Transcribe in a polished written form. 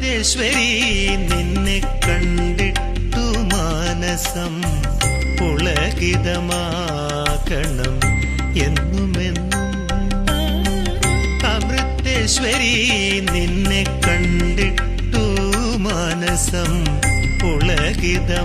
അമൃതേശ്വരി നിന്നെ കണ്ടിട്ടു മാനസം പുളകിതമാക്കണം എന്നുമെന്നും. അമൃതേശ്വരി നിന്നെ കണ്ടിട്ടു മാനസം പുളകിതമാക്കണം